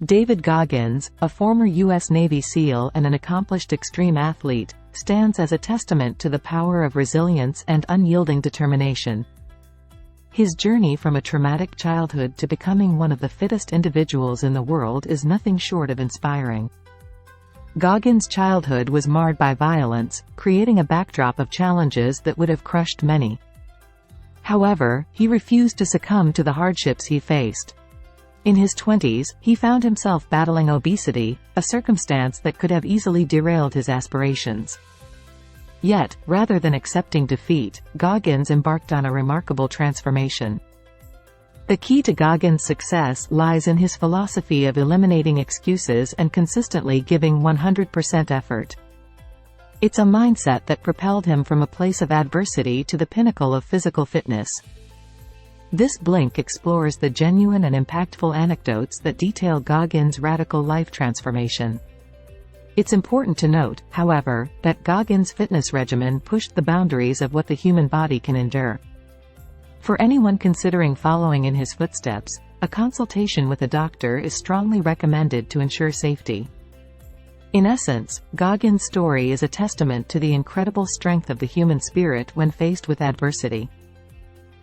David Goggins, a former U.S. Navy SEAL and an accomplished extreme athlete, stands as a testament to the power of resilience and unyielding determination. His journey from a traumatic childhood to becoming one of the fittest individuals in the world is nothing short of inspiring. Goggins' childhood was marred by violence, creating a backdrop of challenges that would have crushed many. However, he refused to succumb to the hardships he faced. In his 20s, he found himself battling obesity, a circumstance that could have easily derailed his aspirations. Yet, rather than accepting defeat, Goggins embarked on a remarkable transformation. The key to Goggins' success lies in his philosophy of eliminating excuses and consistently giving 100% effort. It's a mindset that propelled him from a place of adversity to the pinnacle of physical fitness. This blink explores the genuine and impactful anecdotes that detail Goggins' radical life transformation. It's important to note, however, that Goggins' fitness regimen pushed the boundaries of what the human body can endure. For anyone considering following in his footsteps, a consultation with a doctor is strongly recommended to ensure safety. In essence, Goggins' story is a testament to the incredible strength of the human spirit when faced with adversity.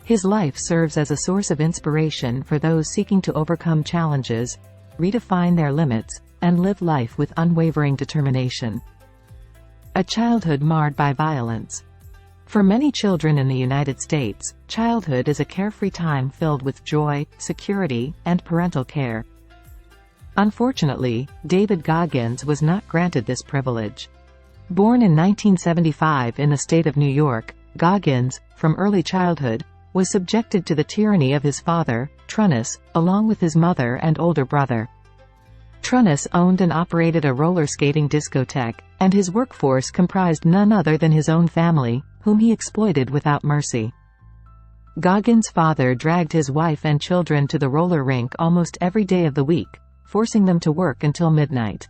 His life serves as a source of inspiration for those seeking to overcome challenges, redefine their limits, and live life with unwavering determination. A childhood marred by violence. For many children in the United States, childhood is a carefree time filled with joy, security, and parental care. Unfortunately, David Goggins was not granted this privilege. Born in 1975 in the state of New York, Goggins, from early childhood, was subjected to the tyranny of his father, Trunnis, along with his mother and older brother. Trunnis owned and operated a roller skating discotheque, and his workforce comprised none other than his own family, whom he exploited without mercy. Goggins' father dragged his wife and children to the roller rink almost every day of the week, forcing them to work until midnight.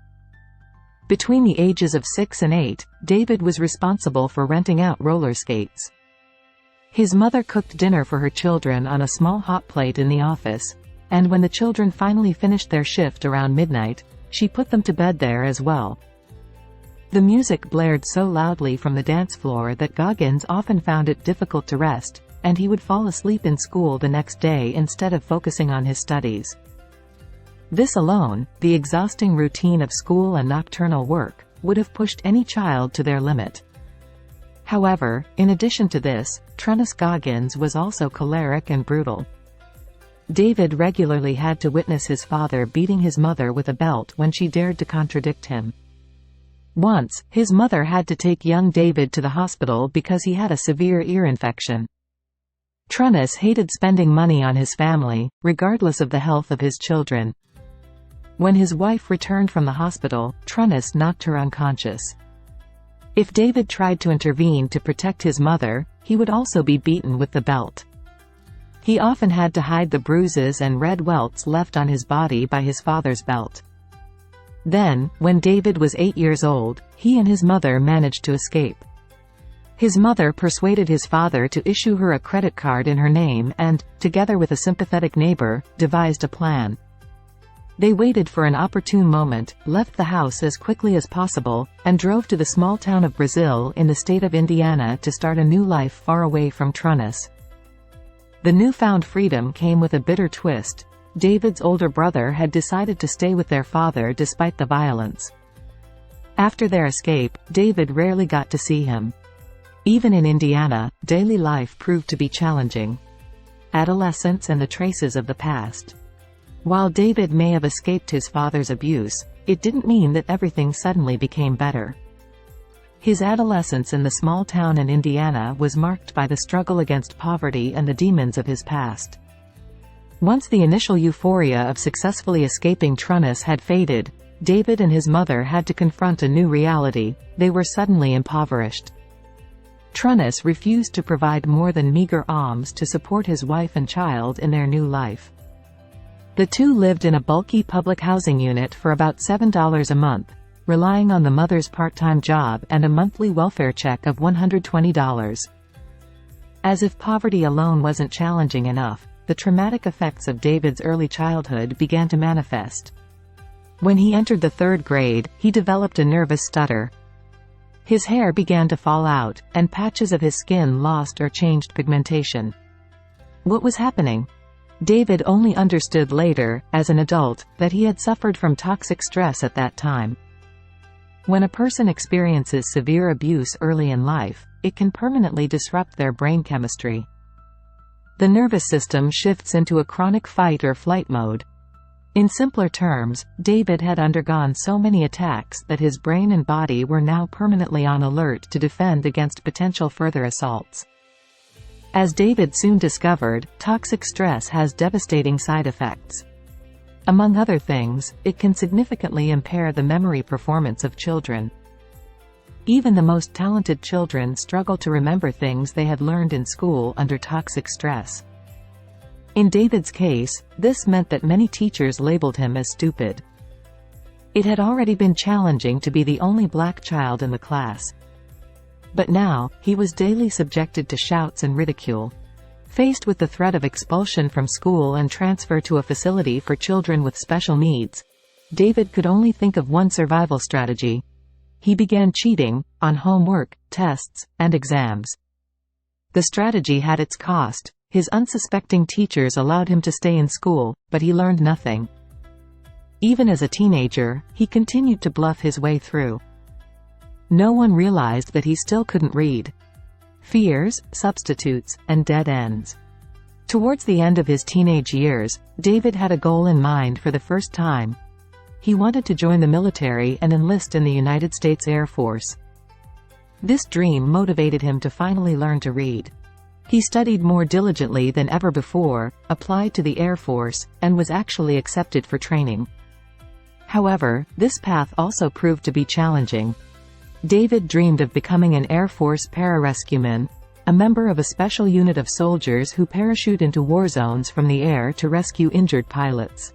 Between the ages of 6 and 8, David was responsible for renting out roller skates. His mother cooked dinner for her children on a small hot plate in the office, and when the children finally finished their shift around midnight, she put them to bed there as well. The music blared so loudly from the dance floor that Goggins often found it difficult to rest, and he would fall asleep in school the next day instead of focusing on his studies. This alone, the exhausting routine of school and nocturnal work, would have pushed any child to their limit. However, in addition to this, Trunnis Goggins was also choleric and brutal. David regularly had to witness his father beating his mother with a belt when she dared to contradict him. Once, his mother had to take young David to the hospital because he had a severe ear infection. Trunnis hated spending money on his family, regardless of the health of his children. When his wife returned from the hospital, Trunnis knocked her unconscious. If David tried to intervene to protect his mother, he would also be beaten with the belt. He often had to hide the bruises and red welts left on his body by his father's belt. Then, when David was 8 years old, he and his mother managed to escape. His mother persuaded his father to issue her a credit card in her name and, together with a sympathetic neighbor, devised a plan. They waited for an opportune moment, left the house as quickly as possible, and drove to the small town of Brazil in the state of Indiana to start a new life far away from Trunnis. The newfound freedom came with a bitter twist. David's older brother had decided to stay with their father despite the violence. After their escape, David rarely got to see him. Even in Indiana, daily life proved to be challenging. Adolescence and the traces of the past. While David may have escaped his father's abuse, it didn't mean that everything suddenly became better. His adolescence in the small town in Indiana was marked by the struggle against poverty and the demons of his past. Once the initial euphoria of successfully escaping Trunnis had faded, David and his mother had to confront a new reality: they were suddenly impoverished. Trunnis refused to provide more than meager alms to support his wife and child in their new life. The two lived in a bulky public housing unit for about $7 a month, relying on the mother's part-time job and a monthly welfare check of $120. As if poverty alone wasn't challenging enough, the traumatic effects of David's early childhood began to manifest. When he entered the 3rd grade, he developed a nervous stutter. His hair began to fall out, and patches of his skin lost or changed pigmentation. What was happening? David only understood later, as an adult, that he had suffered from toxic stress at that time. When a person experiences severe abuse early in life, it can permanently disrupt their brain chemistry. The nervous system shifts into a chronic fight or flight mode. In simpler terms, David had undergone so many attacks that his brain and body were now permanently on alert to defend against potential further assaults. As David soon discovered, toxic stress has devastating side effects. Among other things, it can significantly impair the memory performance of children. Even the most talented children struggle to remember things they had learned in school under toxic stress. In David's case, this meant that many teachers labeled him as stupid. It had already been challenging to be the only black child in the class. But now, he was daily subjected to shouts and ridicule. Faced with the threat of expulsion from school and transfer to a facility for children with special needs, David could only think of one survival strategy. He began cheating, on homework, tests, and exams. The strategy had its cost. His unsuspecting teachers allowed him to stay in school, but he learned nothing. Even as a teenager, he continued to bluff his way through. No one realized that he still couldn't read. Fears, substitutes, and dead ends. Towards the end of his teenage years, David had a goal in mind for the first time. He wanted to join the military and enlist in the United States Air Force. This dream motivated him to finally learn to read. He studied more diligently than ever before, applied to the Air Force, and was actually accepted for training. However, this path also proved to be challenging. David dreamed of becoming an Air Force pararescueman, a member of a special unit of soldiers who parachute into war zones from the air to rescue injured pilots.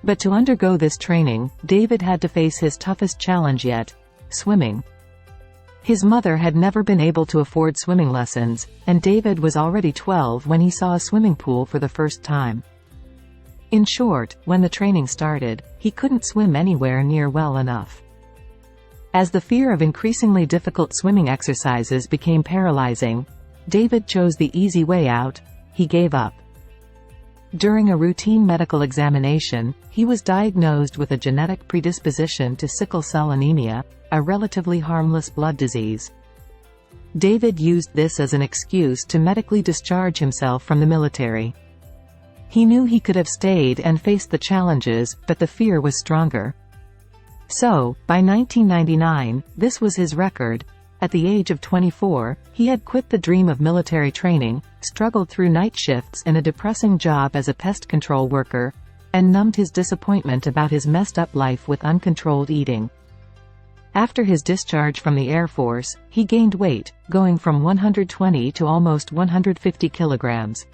But to undergo this training, David had to face his toughest challenge yet: swimming. His mother had never been able to afford swimming lessons, and David was already 12 when he saw a swimming pool for the first time. In short, when the training started, he couldn't swim anywhere near well enough. As the fear of increasingly difficult swimming exercises became paralyzing, David chose the easy way out: he gave up. During a routine medical examination, he was diagnosed with a genetic predisposition to sickle cell anemia, a relatively harmless blood disease. David used this as an excuse to medically discharge himself from the military. He knew he could have stayed and faced the challenges, but the fear was stronger. So, by 1999, this was his record. At the age of 24, he had quit the dream of military training, struggled through night shifts in a depressing job as a pest control worker, and numbed his disappointment about his messed up life with uncontrolled eating. After his discharge from the Air Force, he gained weight, going from 120 to almost 150 kilograms.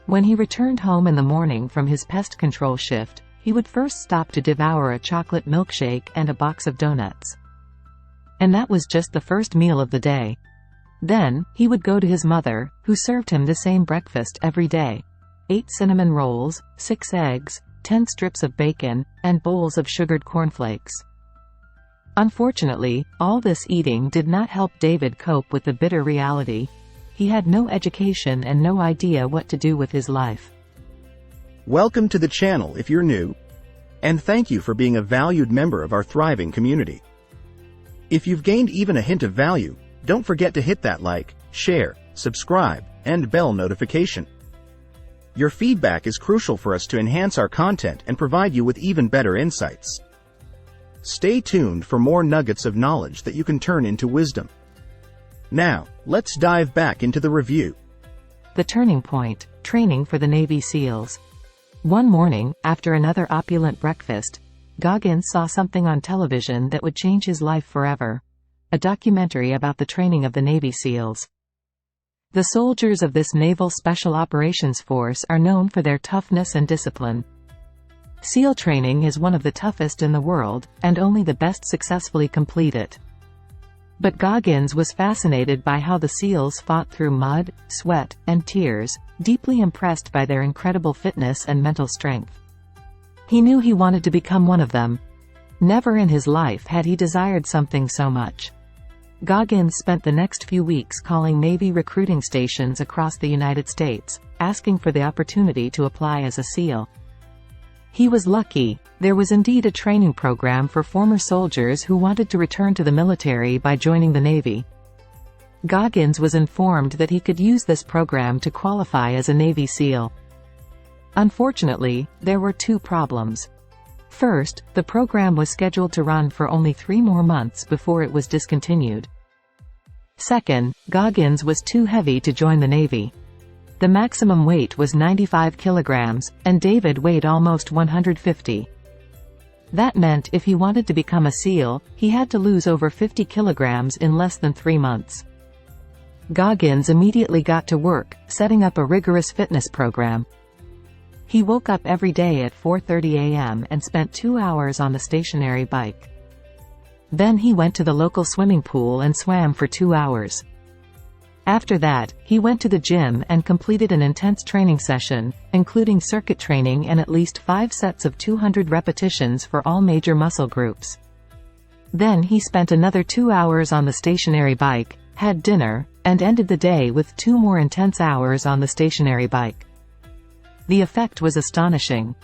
When he returned home in the morning from his pest control shift, he would first stop to devour a chocolate milkshake and a box of donuts. And that was just the first meal of the day. Then, he would go to his mother, who served him the same breakfast every day: 8 cinnamon rolls, 6 eggs, 10 strips of bacon, and bowls of sugared cornflakes. Unfortunately, all this eating did not help David cope with the bitter reality. He had no education and no idea what to do with his life. Welcome to the channel if you're new. And thank you for being a valued member of our thriving community. If you've gained even a hint of value, don't forget to hit that like, share, subscribe, and bell notification. Your feedback is crucial for us to enhance our content and provide you with even better insights. Stay tuned for more nuggets of knowledge that you can turn into wisdom. Now, let's dive back into the review. The turning point: training for the Navy SEALs. One morning, after another opulent breakfast, Goggins saw something on television that would change his life forever. A documentary about the training of the Navy SEALs. The soldiers of this Naval Special Operations Force are known for their toughness and discipline. SEAL training is one of the toughest in the world, and only the best successfully complete it. But Goggins was fascinated by how the SEALs fought through mud, sweat, and tears, deeply impressed by their incredible fitness and mental strength. He knew he wanted to become one of them. Never in his life had he desired something so much. Goggins spent the next few weeks calling Navy recruiting stations across the United States, asking for the opportunity to apply as a SEAL. He was lucky. There was indeed a training program for former soldiers who wanted to return to the military by joining the Navy. Goggins was informed that he could use this program to qualify as a Navy SEAL. Unfortunately, there were two problems. First, the program was scheduled to run for only 3 more months before it was discontinued. Second, Goggins was too heavy to join the Navy. The maximum weight was 95 kilograms, and David weighed almost 150. That meant if he wanted to become a SEAL, he had to lose over 50 kilograms in less than 3 months. Goggins immediately got to work, setting up a rigorous fitness program. He woke up every day at 4:30 a.m. and spent 2 hours on the stationary bike. Then he went to the local swimming pool and swam for 2 hours. After that, he went to the gym and completed an intense training session, including circuit training and at least 5 sets of 200 repetitions for all major muscle groups. Then he spent another 2 hours on the stationary bike, had dinner, and ended the day with 2 more intense hours on the stationary bike. The effect was astonishing.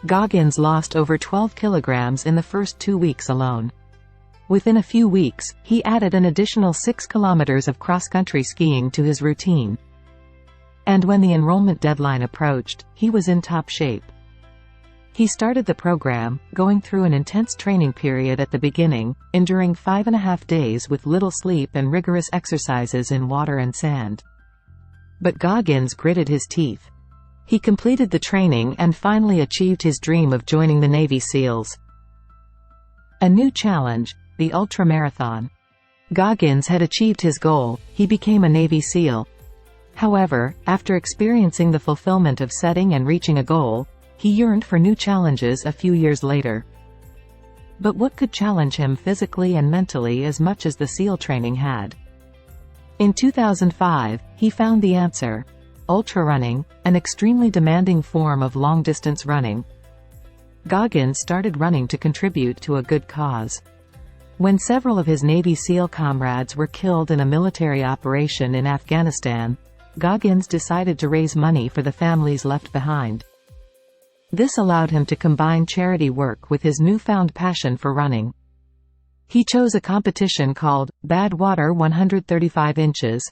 Goggins lost over 12 kilograms in the first 2 weeks alone. Within a few weeks, he added an additional 6 kilometers of cross-country skiing to his routine. And when the enrollment deadline approached, he was in top shape. He started the program, going through an intense training period at the beginning, enduring 5.5 days with little sleep and rigorous exercises in water and sand. But Goggins gritted his teeth. He completed the training and finally achieved his dream of joining the Navy SEALs. A new challenge, the ultramarathon. Goggins had achieved his goal. He became a Navy SEAL. However, after experiencing the fulfillment of setting and reaching a goal, he yearned for new challenges a few years later. But what could challenge him physically and mentally as much as the SEAL training had? In 2005, he found the answer. Ultrarunning, an extremely demanding form of long-distance running. Goggins started running to contribute to a good cause. When several of his Navy SEAL comrades were killed in a military operation in Afghanistan, Goggins decided to raise money for the families left behind. This allowed him to combine charity work with his newfound passion for running. He chose a competition called Badwater 135 Inches,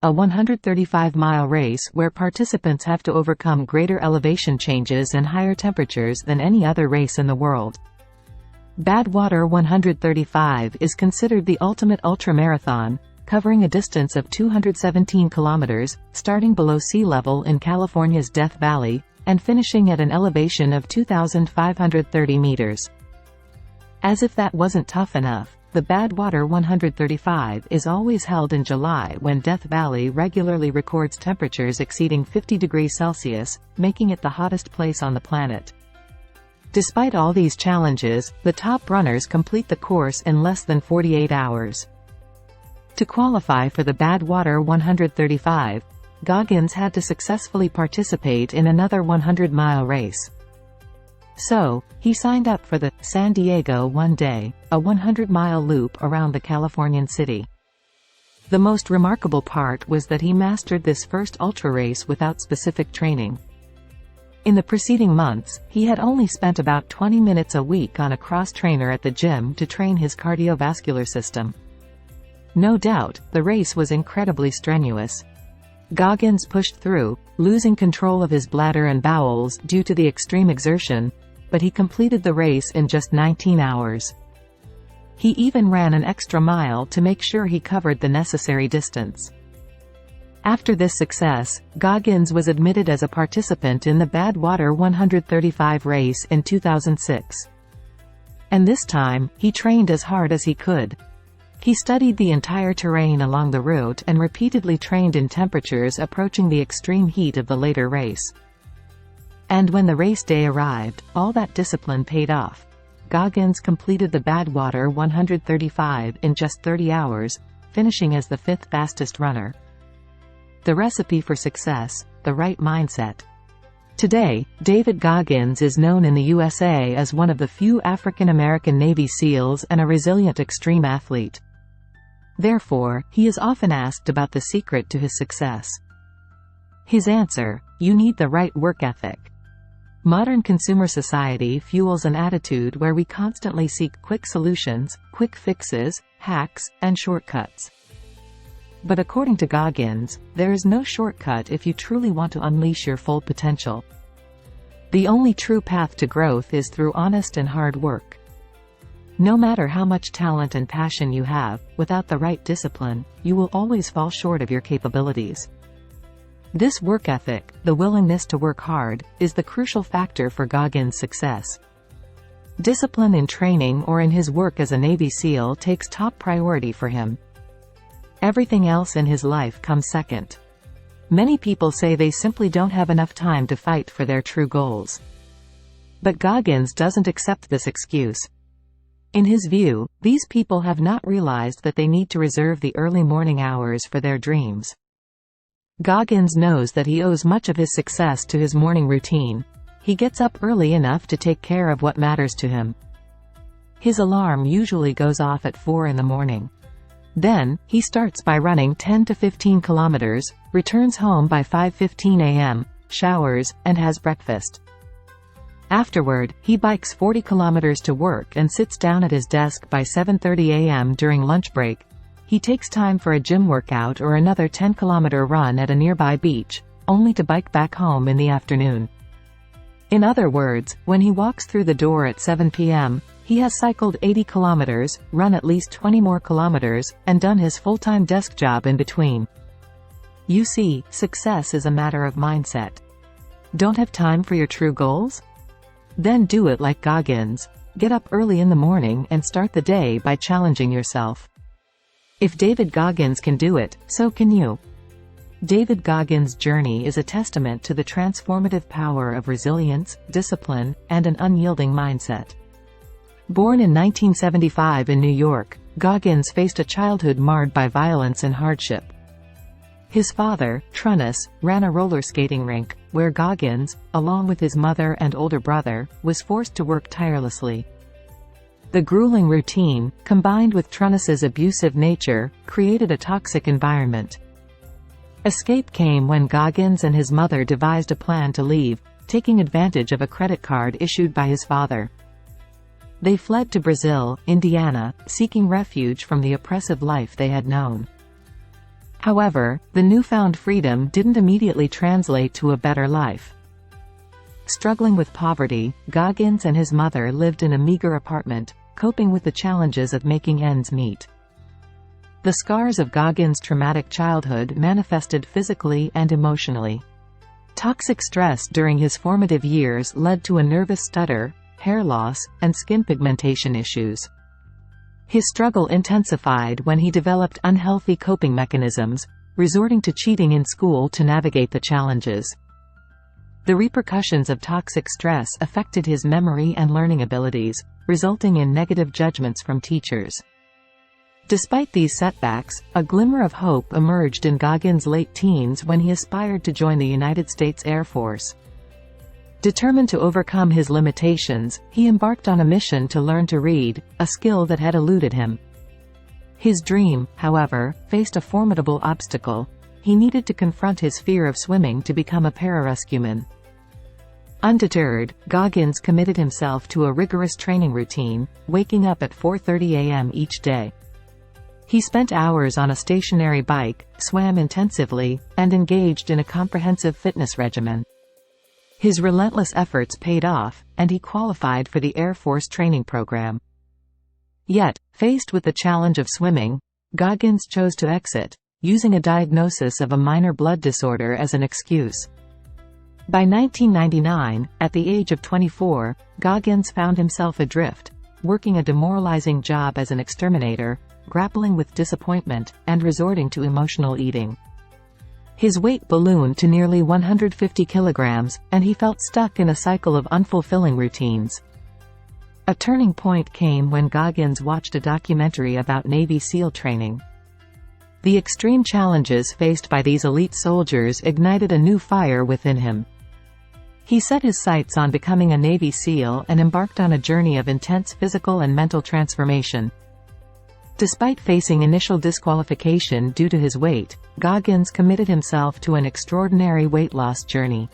a 135-mile race where participants have to overcome greater elevation changes and higher temperatures than any other race in the world. Badwater 135 is considered the ultimate ultramarathon, covering a distance of 217 kilometers, starting below sea level in California's Death Valley, and finishing at an elevation of 2,530 meters. As if that wasn't tough enough, the Badwater 135 is always held in July when Death Valley regularly records temperatures exceeding 50 degrees Celsius, making it the hottest place on the planet. Despite all these challenges, the top runners complete the course in less than 48 hours. To qualify for the Badwater 135, Goggins had to successfully participate in another 100-mile race. So, he signed up for the San Diego One Day, a 100-mile loop around the Californian city. The most remarkable part was that he mastered this first ultra race without specific training. In the preceding months, he had only spent about 20 minutes a week on a cross-trainer at the gym to train his cardiovascular system. No doubt, the race was incredibly strenuous. Goggins pushed through, losing control of his bladder and bowels due to the extreme exertion, but he completed the race in just 19 hours. He even ran an extra mile to make sure he covered the necessary distance. After this success, Goggins was admitted as a participant in the Badwater 135 race in 2006. And this time, he trained as hard as he could. He studied the entire terrain along the route and repeatedly trained in temperatures approaching the extreme heat of the later race. And when the race day arrived, all that discipline paid off. Goggins completed the Badwater 135 in just 30 hours, finishing as the 5th fastest runner. The recipe for success: the right mindset. Today, David Goggins is known in the USA as one of the few African American Navy SEALs and a resilient extreme athlete. Therefore, he is often asked about the secret to his success. His answer: you need the right work ethic. Modern consumer society fuels an attitude where we constantly seek quick solutions, quick fixes, hacks, and shortcuts. But according to Goggins, there is no shortcut if you truly want to unleash your full potential. The only true path to growth is through honest and hard work. No matter how much talent and passion you have, without the right discipline, you will always fall short of your capabilities. This work ethic, the willingness to work hard, is the crucial factor for Goggins' success. Discipline in training or in his work as a Navy SEAL takes top priority for him. Everything else in his life comes second. Many people say they simply don't have enough time to fight for their true goals. But Goggins doesn't accept this excuse. In his view, these people have not realized that they need to reserve the early morning hours for their dreams. Goggins knows that he owes much of his success to his morning routine. He gets up early enough to take care of what matters to him. His alarm usually goes off at 4 in the morning. Then, he starts by running 10 to 15 kilometers, returns home by 5:15 a.m., showers, and has breakfast. Afterward, he bikes 40 kilometers to work and sits down at his desk by 7:30 a.m. during lunch break. He takes time for a gym workout or another 10-kilometer run at a nearby beach, only to bike back home in the afternoon. In other words, when he walks through the door at 7 p.m., he has cycled 80 kilometers, run at least 20 more kilometers, and done his full-time desk job in between. You see, success is a matter of mindset. Don't have time for your true goals? Then do it like Goggins. Get up early in the morning and start the day by challenging yourself. If David Goggins can do it, so can you. David Goggins' journey is a testament to the transformative power of resilience, discipline, and an unyielding mindset. Born in 1975 in New York, Goggins faced a childhood marred by violence and hardship. His father, Trunnis, ran a roller skating rink, where Goggins, along with his mother and older brother, was forced to work tirelessly. The grueling routine, combined with Trunnis's abusive nature, created a toxic environment. Escape came when Goggins and his mother devised a plan to leave, taking advantage of a credit card issued by his father. They fled to Brazil, Indiana, seeking refuge from the oppressive life they had known. However, the newfound freedom didn't immediately translate to a better life. Struggling with poverty, Goggins and his mother lived in a meager apartment, coping with the challenges of making ends meet. The scars of Goggins' traumatic childhood manifested physically and emotionally. Toxic stress during his formative years led to a nervous stutter, hair loss, and skin pigmentation issues. His struggle intensified when he developed unhealthy coping mechanisms, resorting to cheating in school to navigate the challenges. The repercussions of toxic stress affected his memory and learning abilities, resulting in negative judgments from teachers. Despite these setbacks, a glimmer of hope emerged in Goggins' late teens when he aspired to join the United States Air Force. Determined to overcome his limitations, he embarked on a mission to learn to read, a skill that had eluded him. His dream, however, faced a formidable obstacle. He needed to confront his fear of swimming to become a pararescueman. Undeterred, Goggins committed himself to a rigorous training routine, waking up at 4:30 a.m. each day. He spent hours on a stationary bike, swam intensively, and engaged in a comprehensive fitness regimen. His relentless efforts paid off, and he qualified for the Air Force training program. Yet, faced with the challenge of swimming, Goggins chose to exit, using a diagnosis of a minor blood disorder as an excuse. By 1999, at the age of 24, Goggins found himself adrift, working a demoralizing job as an exterminator, grappling with disappointment, and resorting to emotional eating. His weight ballooned to nearly 150 kilograms, and he felt stuck in a cycle of unfulfilling routines. A turning point came when Goggins watched a documentary about Navy SEAL training. The extreme challenges faced by these elite soldiers ignited a new fire within him. He set his sights on becoming a Navy SEAL and embarked on a journey of intense physical and mental transformation. Despite facing initial disqualification due to his weight, Goggins committed himself to an extraordinary weight loss journey.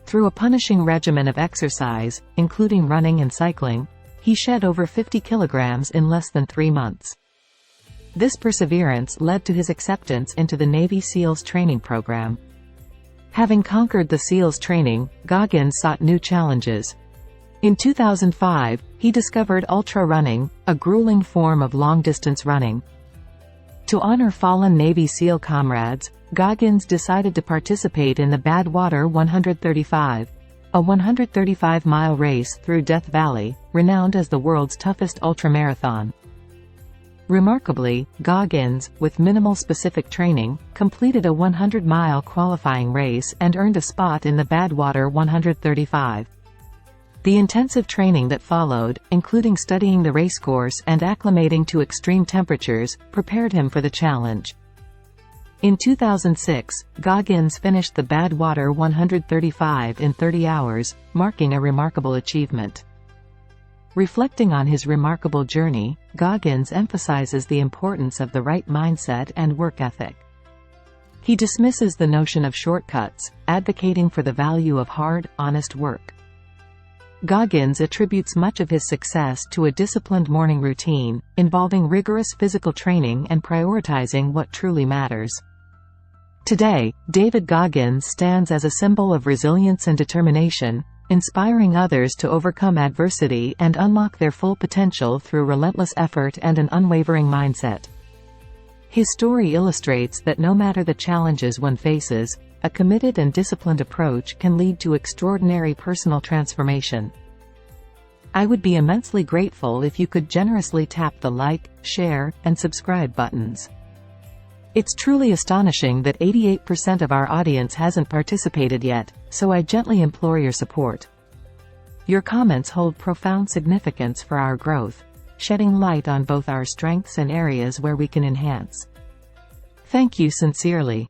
Through a punishing regimen of exercise, including running and cycling, he shed over 50 kilograms in less than 3 months. This perseverance led to his acceptance into the Navy SEALs training program. Having conquered the SEALs training, Goggins sought new challenges. In 2005, he discovered ultra running, a grueling form of long-distance running. To honor fallen Navy SEAL comrades, Goggins decided to participate in the Badwater 135, a 135-mile race through Death Valley, renowned as the world's toughest ultramarathon. Remarkably, Goggins, with minimal specific training, completed a 100-mile qualifying race and earned a spot in the Badwater 135. The intensive training that followed, including studying the racecourse and acclimating to extreme temperatures, prepared him for the challenge. In 2006, Goggins finished the Badwater 135 in 30 hours, marking a remarkable achievement. Reflecting on his remarkable journey, Goggins emphasizes the importance of the right mindset and work ethic. He dismisses the notion of shortcuts, advocating for the value of hard, honest work. Goggins attributes much of his success to a disciplined morning routine, involving rigorous physical training and prioritizing what truly matters. Today, David Goggins stands as a symbol of resilience and determination, inspiring others to overcome adversity and unlock their full potential through relentless effort and an unwavering mindset. His story illustrates that no matter the challenges one faces, a committed and disciplined approach can lead to extraordinary personal transformation. I would be immensely grateful if you could generously tap the like, share, and subscribe buttons. It's truly astonishing that 88% of our audience hasn't participated yet, so I gently implore your support. Your comments hold profound significance for our growth, shedding light on both our strengths and areas where we can enhance. Thank you sincerely.